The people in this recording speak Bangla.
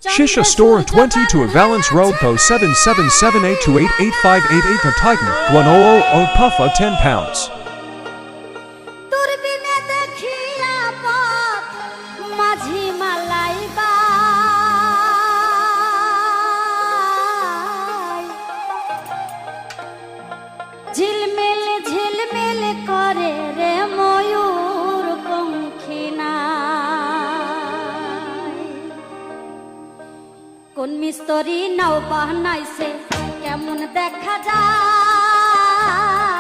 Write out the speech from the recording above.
Shisha Store 22 Valence Road Post 7778288588 The Titan 1000 Puffa £10 দূরবীনে দেখিয়া পথ মাঝি মালাই বাই ঝিলমিল ঝিলমিল করে রে ময়ূর পঙ্খী নাই কোন মিস্ত্রি নাও বানাইছে কেমন দেখা যায়